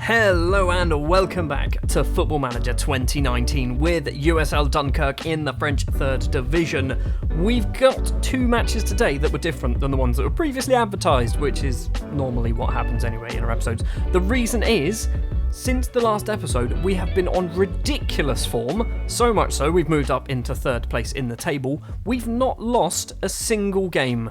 Hello and welcome back to Football Manager 2019 with USL Dunkerque in the French 3rd Division. We've got two matches today that were different than the ones that were previously advertised, which is normally what happens anyway in our episodes. The reason is, since the last episode, we have been on ridiculous form, so much so we've moved up into 3rd place in the table. We've not lost a single game.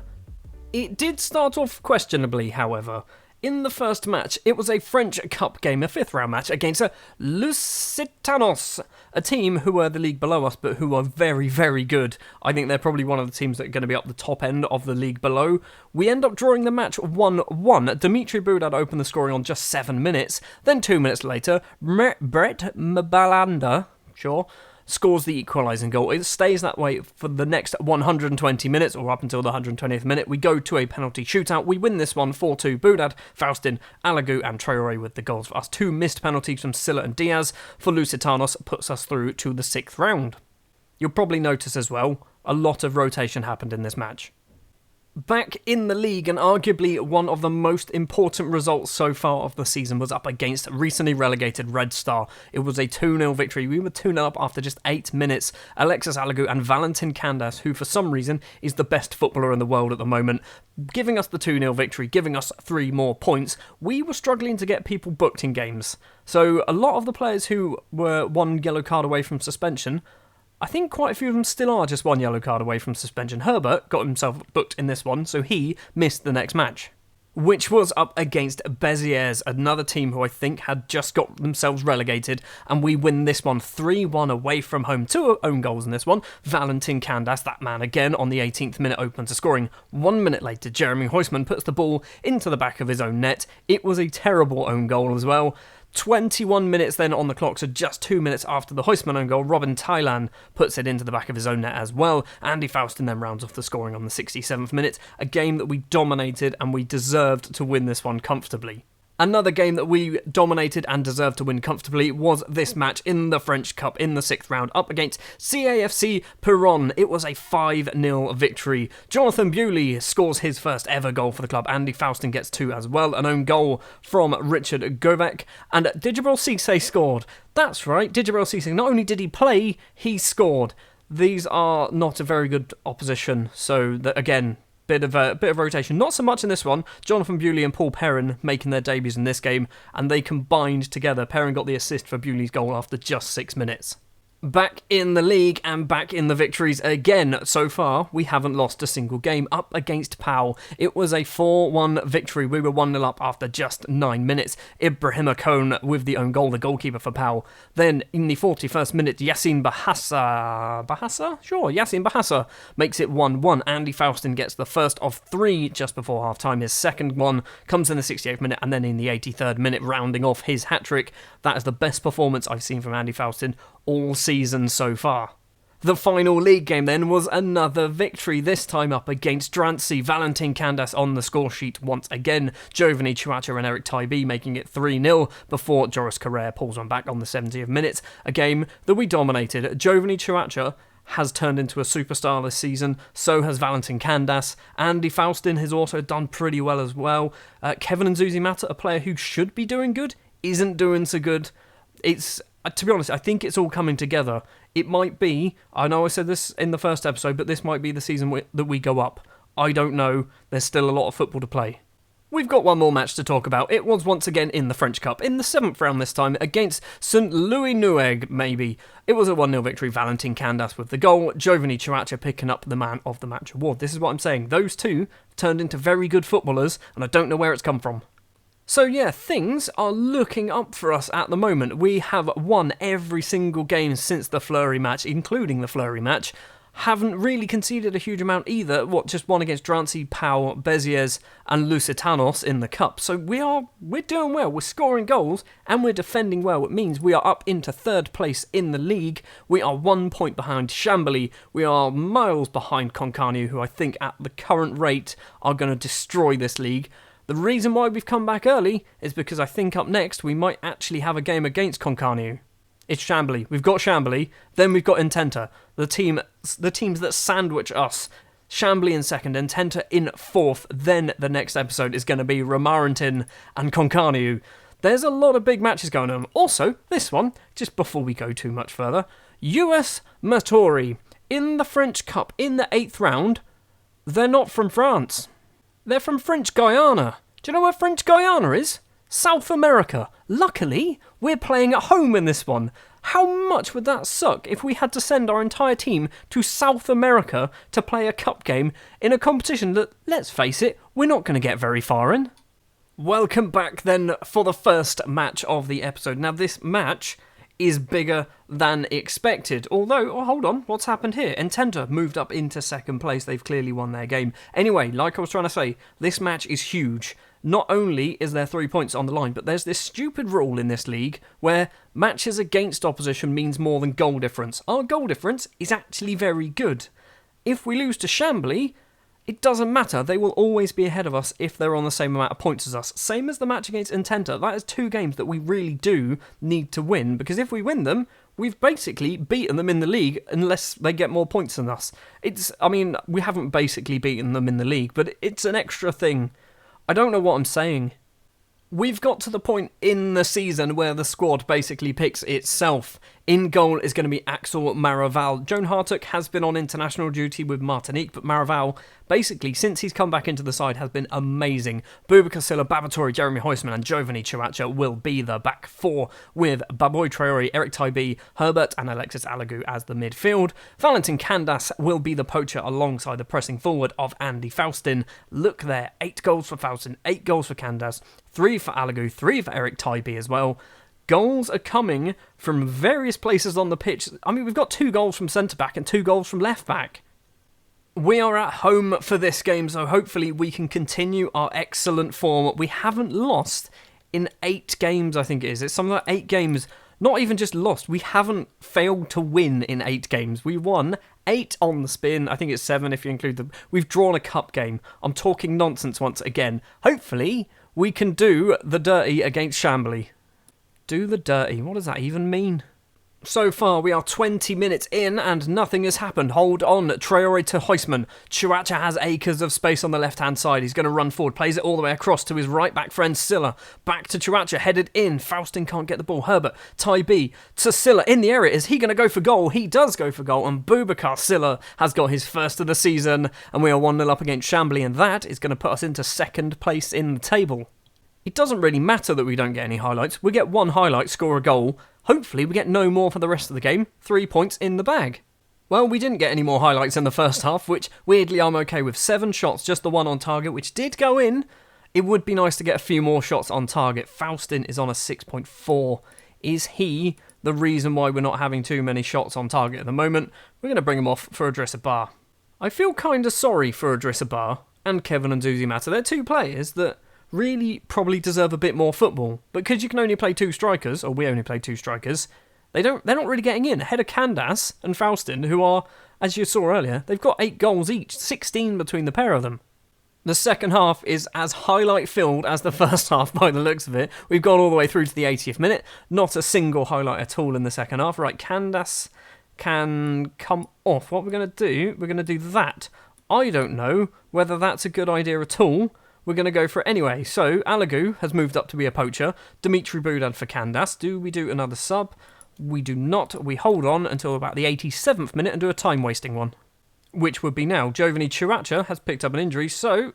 It did start off questionably, however. In the first match, it was a French Cup game, a 5th round match against Lusitanos, a team who are the league below us, but who are very, very good. I think they're probably one of the teams that are going to be up the top end of the league below. We end up drawing the match 1-1. Dimitri Boudad opened the scoring on just 7 minutes. Then 2 minutes later, Brett Mbalanda, scores the equalising goal. It stays that way for the next 120 minutes, or up until the 120th minute. We go to a penalty shootout. We win this one 4-2. Boudad, Faustin, Alagu and Traoré with the goals for us. 2 missed penalties from Silla and Diaz for Lusitanos puts us through to the 6th round. You'll probably notice as well, a lot of rotation happened in this match. Back in the league, and arguably one of the most important results so far of the season was up against recently relegated Red Star. It was a 2-0 victory. We were 2-0 up after just 8 minutes. Alexis Alagu and Valentin Candas, who for some reason is the best footballer in the world at the moment, giving us the 2-0 victory, giving us 3 more points. We were struggling to get people booked in games. So a lot of the players who were 1 yellow card away from suspension, I think quite a few of them still are just 1 yellow card away from suspension. Herbert got himself booked in this one, so he missed the next match, which was up against Béziers, another team who I think had just got themselves relegated, and we win this one 3-1 away from home. 2 own goals in this one. Valentin Candas, that man again, on the 18th minute opens a scoring. 1 minute later, Jeremy Huysman puts the ball into the back of his own net. It was a terrible own goal as well. 21 minutes then on the clock, so just 2 minutes after the Huysman own goal, Robin Thailand puts it into the back of his own net as well. Andy Faustin then rounds off the scoring on the 67th minute, a game that we dominated and we deserved to win this one comfortably. Another game that we dominated and deserved to win comfortably was this match in the French Cup in the 6th round up against CAFC Peron. It was a 5-0 victory. Jonathan Bewley scores his first ever goal for the club. Andy Faustin gets 2 as well. An own goal from Richard Govek. And Djibril Cissé scored. That's right, Djibril Cissé. Not only did he play, he scored. These are not a very good opposition. So, again, Bit of rotation. Not so much in this one. Jonathan Bewley and Paul Perrin making their debuts in this game, and they combined together. Perrin got the assist for Bewley's goal after just 6 minutes. Back in the league and back in the victories again. So far, we haven't lost a single game up against Pau. It was a 4-1 victory. We were 1-0 up after just 9 minutes. Ibrahima Kone with the own goal, the goalkeeper for Pau. Then in the 41st minute, Yacine Bahassa makes it 1-1. Andy Faustin gets the first of 3 just before half-time. His second one comes in the 68th minute, and then in the 83rd minute, rounding off his hat-trick. That is the best performance I've seen from Andy Faustin all season so far. The final league game then was another victory, this time up against Drancy. Valentin Candas on the score sheet once again. Giovanni Chuacha and Eric Taibi making it 3-0 before Joris Carrere pulls one back on the 70th minute. A game that we dominated. Giovanni Chuacha has turned into a superstar this season, so has Valentin Candas. Andy Faustin has also done pretty well as well. Kevin Nzuzi-Mata, a player who should be doing good, isn't doing so good. To be honest, I think it's all coming together. It might be, I know I said this in the first episode, but this might be the season that we go up. I don't know. There's still a lot of football to play. We've got one more match to talk about. It was once again in the French Cup, in the 7th round this time, against St. Louis Noueg, maybe. It was a 1-0 victory, Valentin Candas with the goal, Giovanni Chuacha picking up the Man of the Match award. This is what I'm saying. Those two turned into very good footballers, and I don't know where it's come from. So yeah, things are looking up for us at the moment. We have won every single game since the Fleury match, including the Fleury match. Haven't really conceded a huge amount either. Just one against Drancy, Pau, Béziers and Lusitanos in the Cup. So we're doing well. We're scoring goals and we're defending well. It means we are up into 3rd place in the league. We are 1 point behind Chambly. We are miles behind Concarneau, who I think at the current rate are going to destroy this league. The reason why we've come back early is because I think up next we might actually have a game against Concarneau. It's Chambly. We've got Chambly, then we've got Intenta, the teams that sandwich us. Chambly in 2nd, Intenta in 4th. Then the next episode is going to be Romarintin and Concarneau. There's a lot of big matches going on. Also, this one, just before we go too much further, US Matori in the French Cup in the 8th round. They're not from France. They're from French Guiana. Do you know where French Guiana is? South America. Luckily, we're playing at home in this one. How much would that suck if we had to send our entire team to South America to play a cup game in a competition that, let's face it, we're not going to get very far in? Welcome back then for the first match of the episode. Now this match is bigger than expected. Although, oh, hold on, what's happened here? Entente moved up into second place. They've clearly won their game. Anyway, like I was trying to say, this match is huge. Not only is there 3 points on the line, but there's this stupid rule in this league where matches against opposition means more than goal difference. Our goal difference is actually very good. If we lose to Chambly, it doesn't matter. They will always be ahead of us if they're on the same amount of points as us. Same as the match against Entente. That is 2 games that we really do need to win, because if we win them, we've basically beaten them in the league unless they get more points than us. We haven't basically beaten them in the league, but it's an extra thing. I don't know what I'm saying. We've got to the point in the season where the squad basically picks itself. In goal is going to be Axel Maraval. Joan Hartock has been on international duty with Martinique, but Maraval, basically, since he's come back into the side, has been amazing. Boubacar Silla, Babatori, Jeremy Huisman and Giovanni Chouacha will be the back 4, with Baboy Traore, Eric Taibi, Herbert and Alexis Alagu as the midfield. Valentin Candas will be the poacher alongside the pressing forward of Andy Faustin. Look there, 8 goals for Faustin, 8 goals for Candas, 3 for Alagu, 3 for Eric Taibi as well. Goals are coming from various places on the pitch. We've got 2 goals from centre-back and 2 goals from left-back. We are at home for this game, so hopefully we can continue our excellent form. We haven't lost in 8 games, I think it is. It's something like 8 games. Not even just lost. We haven't failed to win in 8 games. We won 8 on the spin. I think it's 7 if you include them. We've drawn a cup game. I'm talking nonsense once again. Hopefully we can do the dirty against Chambly. Do the dirty. What does that even mean? So far, we are 20 minutes in and nothing has happened. Hold on, Traore to Huisman. Chouacha has acres of space on the left-hand side. He's going to run forward, plays it all the way across to his right-back friend Silla. Back to Chouacha, headed in. Faustin can't get the ball. Herbert, Taibi to Silla in the area. Is he going to go for goal? He does go for goal, and Boubacar Silla has got his first of the season, and we are 1-0 up against Chambly, and that is going to put us into second place in the table. It doesn't really matter that we don't get any highlights. We get 1 highlight, score a goal. Hopefully we get no more for the rest of the game. 3 points in the bag. Well, we didn't get any more highlights in the first half, which weirdly I'm okay with. 7 shots, just the 1 on target, which did go in. It would be nice to get a few more shots on target. Faustin is on a 6.4. Is he the reason why we're not having too many shots on target at the moment? We're going to bring him off for Idrissa Ba. I feel kind of sorry for Idrissa Ba and Kevin Nduzi-Mata. They're 2 players that really probably deserve a bit more football. But because you can only play 2 strikers, or we only play 2 strikers, they're not really getting in. Ahead of Candas and Faustin, who are, as you saw earlier, they've got 8 goals each, 16 between the pair of them. The second half is as highlight-filled as the first half by the looks of it. We've gone all the way through to the 80th minute. Not a single highlight at all in the second half. Right, Candas can come off. What we're going to do, we're going to do that. I don't know whether that's a good idea at all. We're going to go for it anyway. So, Alagu has moved up to be a poacher. Dimitri Boudad for Candas. Do we do another sub? We do not. We hold on until about the 87th minute and do a time-wasting one. Which would be now. Giovanni Chouacha has picked up an injury, so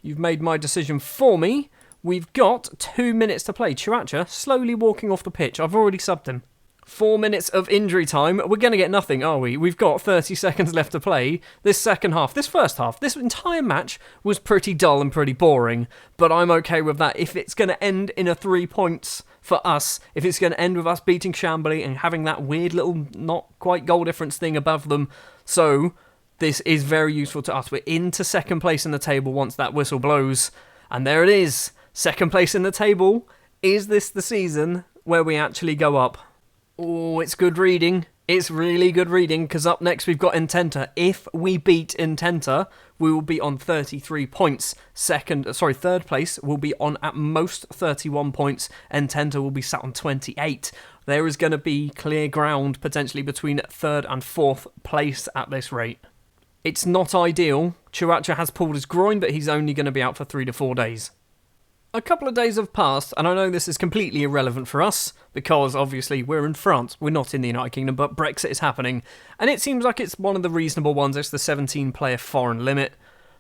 you've made my decision for me. We've got 2 minutes to play. Chouacha slowly walking off the pitch. I've already subbed him. 4 minutes of injury time. We're going to get nothing, are we? We've got 30 seconds left to play. This first half, this entire match was pretty dull and pretty boring, but I'm okay with that. If it's going to end in a 3 points for us, if it's going to end with us beating Chambly and having that weird little not quite goal difference thing above them, so this is very useful to us. We're into second place in the table once that whistle blows, and there it is. Second place in the table. Is this the season where we actually go up? Oh, it's good reading. It's really good reading, because up next we've got Entente. If we beat Entente, we will be on 33 points. Third place will be on at most 31 points. Entente will be sat on 28. There is going to be clear ground potentially between 3rd and 4th place at this rate. It's not ideal. Chouacha has pulled his groin, but he's only going to be out for 3 to 4 days. A couple of days have passed, and I know this is completely irrelevant for us, because obviously we're in France, we're not in the United Kingdom, but Brexit is happening, and it seems like it's one of the reasonable ones. It's the 17-player foreign limit.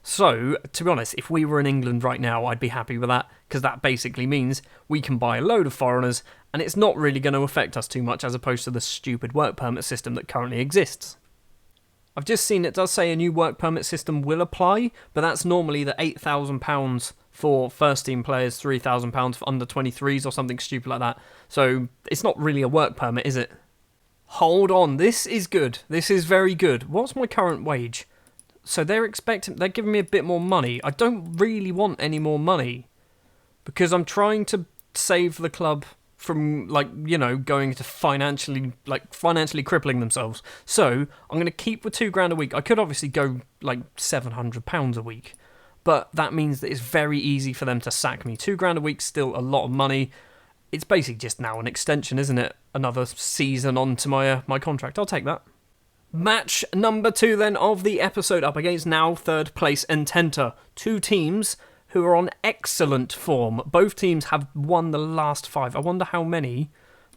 So, to be honest, if we were in England right now, I'd be happy with that, because that basically means we can buy a load of foreigners, and it's not really going to affect us too much, as opposed to the stupid work permit system that currently exists. I've just seen it does say a new work permit system will apply, but that's normally the £8,000 for first team players, £3,000 for under 23s or something stupid like that. So it's not really a work permit, is it? Hold on, this is good. This is very good. What's my current wage? So they're giving me a bit more money. I don't really want any more money because I'm trying to save the club from, going to financially crippling themselves. So I'm going to keep with £2,000 a week. I could obviously go £700 a week, but that means that it's very easy for them to sack me. £2,000 a week's still a lot of money. It's basically just now an extension, isn't it? Another season onto my contract. I'll take that. Match number 2 then of the episode, up against now third place Ententa. Two teams who are on excellent form. Both teams have won the last 5. I wonder how many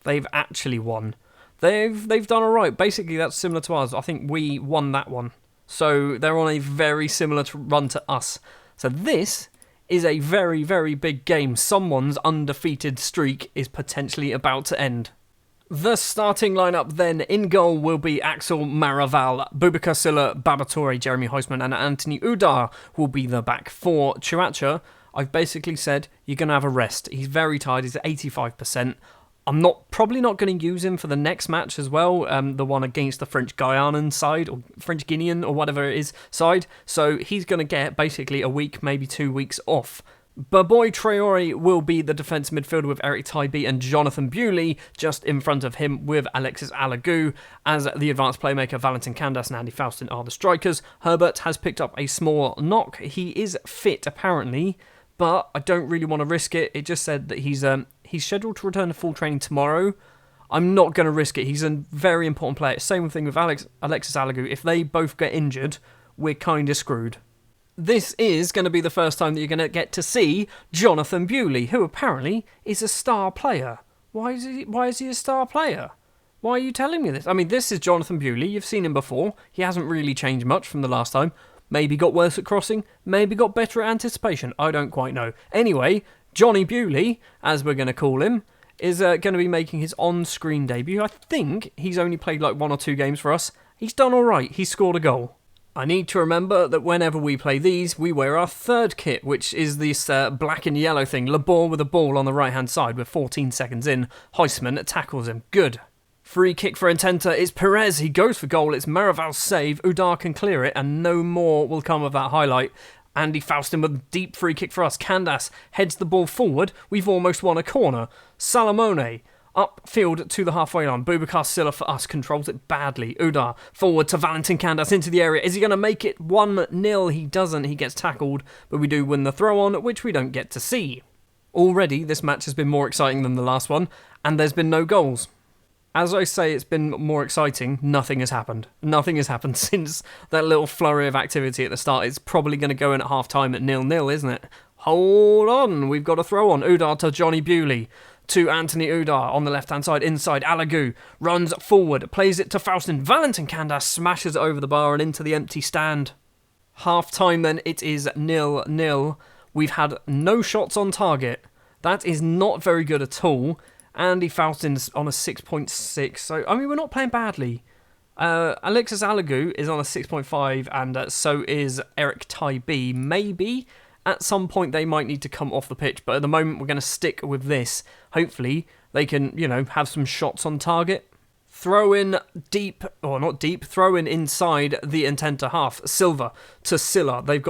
they've actually won. They've done alright. Basically, that's similar to ours. I think we won that one. So they're on a very similar run to us. So this is a very, very big game. Someone's undefeated streak is potentially about to end. The starting lineup then, in goal will be Axel Maraval, Boubacar Silla, Babatori, Jeremy Huisman and Anthony Udar will be the back four. Chiracha, I've basically said, you're going to have a rest. He's very tired, he's at 85%. I'm probably not going to use him for the next match as well, the one against the French Guianan side, or French Guinean, or whatever it is, side. So he's going to get basically a week, maybe 2 weeks off. Baboy Traore will be the defence midfielder with Eric Tybee and Jonathan Bewley just in front of him with Alexis Alagoux. As the advanced playmaker, Valentin Candas and Andy Faustin are the strikers. Herbert has picked up a small knock. He is fit apparently, but I don't really want to risk it. It just said that he's scheduled to return to full training tomorrow. I'm not going to risk it. He's a very important player. Same thing with Alexis Alagoux. If they both get injured, we're kind of screwed. This is going to be the first time that you're going to get to see Jonathan Bewley, who apparently is a star player. Why is he a star player? Why are you telling me this? I mean, this is Jonathan Bewley. You've seen him before. He hasn't really changed much from the last time. Maybe got worse at crossing. Maybe got better at anticipation. I don't quite know. Anyway, Johnny Bewley, as we're going to call him, is going to be making his on-screen debut. I think he's only played 1 or 2 games for us. He's done all right. He scored a goal. I need to remember that whenever we play these, we wear our third kit, which is this black and yellow thing. Labor with a ball on the right-hand side with 14 seconds in. Huisman tackles him. Good. Free kick for Ententa is Perez. He goes for goal. It's Maraval's save. Udar can clear it, and no more will come of that highlight. Andy Faustin with a deep free kick for us. Candas heads the ball forward. We've almost won a corner. Salamone upfield to the halfway line. Boubacar Silla for us controls it badly. Udar forward to Valentin Candas into the area. Is he going to make it 1-0? He doesn't. He gets tackled, but we do win the throw on, which we don't get to see. Already, this match has been more exciting than the last one, and there's been no goals. As I say, it's been more exciting. Nothing has happened. Nothing has happened since that little flurry of activity at the start. It's probably going to go in at half-time at 0-0, isn't it? Hold on. We've got a throw on. Udar to Johnny Bewley. To Anthony Udar on the left-hand side, inside. Alagoux runs forward, plays it to Faustin. Valentin Candas smashes it over the bar and into the empty stand. Half-time then, it is 0-0. We've had no shots on target. That is not very good at all. Andy Faustin's on a 6.6, so, I mean, we're not playing badly. Alexis Alagoux is on a 6.5, and so is Eric Tybee. Maybe at some point they might need to come off the pitch, but at the moment we're going to stick with this. Hopefully they can, have some shots on target. Throw in deep, or not deep, throw in inside the Ententa half. Silva to Silla. They've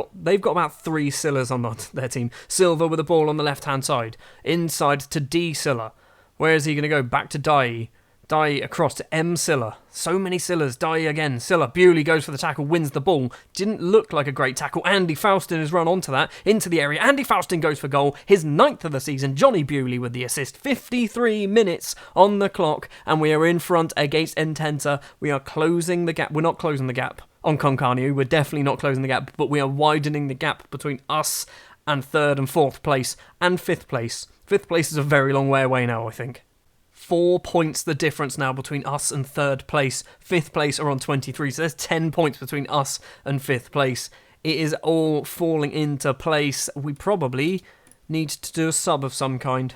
got about 3 Sillas on their team. Silva with the ball on the left-hand side. Inside to D Silla. Where is he going to go? Back to Dai. Dai across to M Silla. So many Sillas. Dai again. Silla. Bewley goes for the tackle, wins the ball. Didn't look like a great tackle. Andy Faustin has run onto that, into the area. Andy Faustin goes for goal. His 9th of the season. Johnny Bewley with the assist. 53 minutes on the clock, and we are in front against Ententa. We are closing the gap. We're not closing the gap on Concarneau. We're definitely not closing the gap, but we are widening the gap between us and third and fourth place and fifth place. Fifth place is a very long way away now, I think. 4 points the difference now between us and third place. Fifth place are on 23, so there's 10 points between us and fifth place. It is all falling into place. We probably need to do a sub of some kind.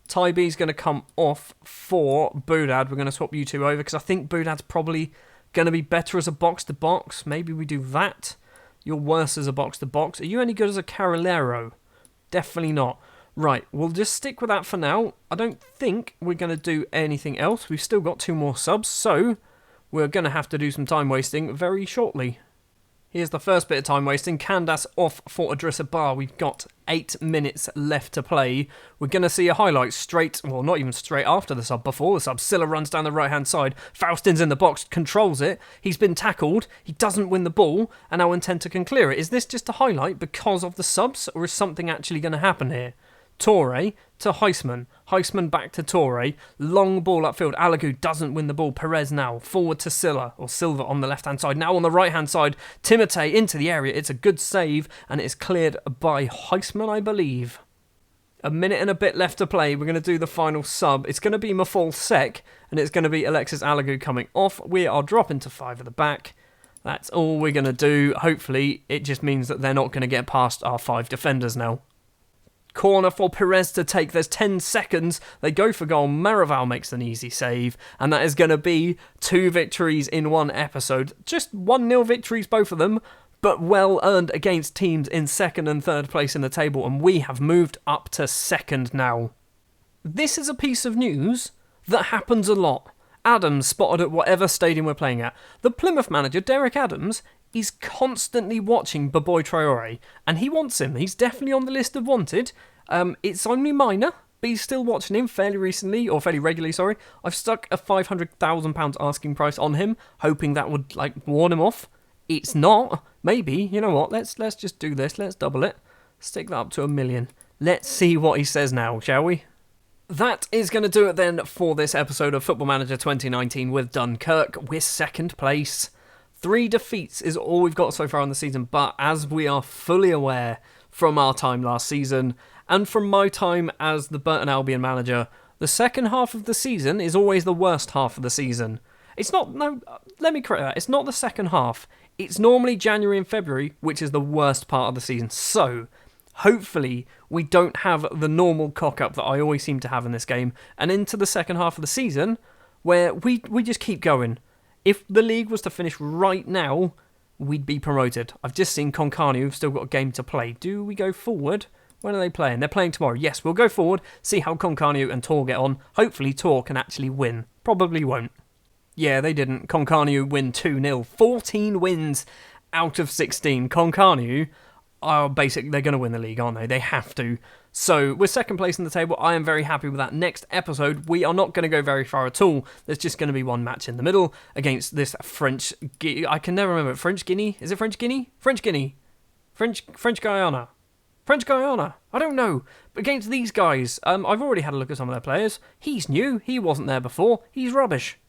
Tybee's going to come off for Boudad. We're going to swap you two over because I think Boudad's probably going to be better as a box-to-box. Maybe we do that. You're worse as a box-to-box. Are you any good as a Carrilero? Definitely not. Right, we'll just stick with that for now. I don't think we're going to do anything else. We've still got 2 more subs, so we're going to have to do some time wasting very shortly. Here's the first bit of time wasting. Candace off for Adrissa Bar. We've got 8 minutes left to play. We're going to see a highlight not even straight after the sub, before the sub. Silla runs down the right-hand side. Faustin's in the box, controls it. He's been tackled. He doesn't win the ball, and now Intenta can clear it. Is this just a highlight because of the subs, or is something actually going to happen here? Torre to Heisman. Heisman back to Torre. Long ball upfield. Alagu doesn't win the ball. Perez now. Forward to Silva on the left-hand side. Now on the right-hand side. Timotei into the area. It's a good save, and it's cleared by Heisman, I believe. A minute and a bit left to play. We're going to do the final sub. It's going to be Mafal Sek, and it's going to be Alexis Alagu coming off. We are dropping to 5 at the back. That's all we're going to do. Hopefully, it just means that they're not going to get past our 5 defenders now. Corner for Perez to take. There's 10 seconds. They go for goal. Marival makes an easy save. And that is going to be 2 victories in 1 episode. Just 1-0 victories, both of them. But well earned against teams in 2nd and 3rd place in the table. And we have moved up to 2nd now. This is a piece of news that happens a lot. Adams spotted at whatever stadium we're playing at. The Plymouth manager, Derek Adams, is constantly watching Boboy Traore, and he wants him. He's definitely on the list of wanted. It's only minor, but he's still watching him fairly regularly, sorry. I've stuck a £500,000 asking price on him, hoping that would, warn him off. It's not. Maybe. You know what? Let's just do this. Let's double it. Stick that up to 1 million. Let's see what he says now, shall we? That is going to do it then for this episode of Football Manager 2019 with Dunkirk. We're 2nd place. 3 defeats is all we've got so far on the season, but as we are fully aware from our time last season, and from my time as the Burton Albion manager, the second half of the season is always the worst half of the season. Let me correct that. It's not the second half. It's normally January and February, which is the worst part of the season. So, hopefully, we don't have the normal cock-up that I always seem to have in this game, and into the second half of the season, where we just keep going. If the league was to finish right now, we'd be promoted. I've just seen Concarneau, who've still got a game to play. Do we go forward? When are they playing? They're playing tomorrow. Yes, we'll go forward, see how Concarneau and Tor get on. Hopefully Tor can actually win. Probably won't. Yeah, they didn't. Concarneau win 2-0. 14 wins out of 16. Concarneau are basically, they're going to win the league, aren't they? They have to. So, we're 2nd place in the table. I am very happy with that. Next episode, we are not going to go very far at all. There's just going to be 1 match in the middle against this French... I can never remember. French Guinea? Is it French Guinea? French Guinea. French Guyana. French Guyana. I don't know. But against these guys, I've already had a look at some of their players. He's new. He wasn't there before. He's rubbish.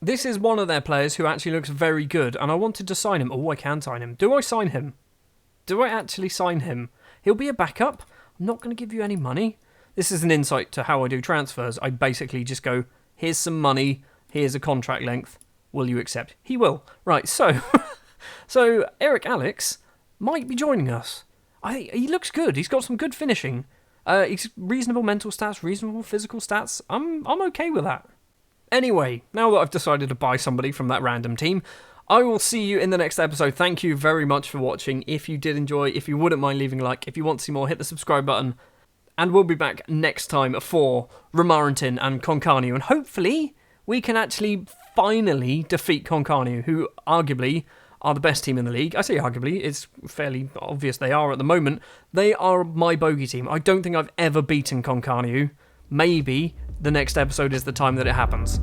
This is one of their players who actually looks very good, and I wanted to sign him. Oh, I can sign him. Do I sign him? Do I actually sign him? He'll be a backup. I'm not going to give you any money. This is an insight to how I do transfers. I basically just go, here's some money, here's a contract length. Will you accept? He will. Right, so Eric Alex might be joining us. He looks good. He's got some good finishing. He's reasonable mental stats, reasonable physical stats. I'm okay with that. Anyway, now that I've decided to buy somebody from that random team, I will see you in the next episode. Thank you very much for watching. If you did enjoy, if you wouldn't mind leaving a like, if you want to see more, hit the subscribe button. And we'll be back next time for Romarintin and Concarneau. And hopefully, we can actually finally defeat Concarneau, who arguably are the best team in the league. I say arguably, it's fairly obvious they are at the moment. They are my bogey team. I don't think I've ever beaten Concarneau. Maybe the next episode is the time that it happens.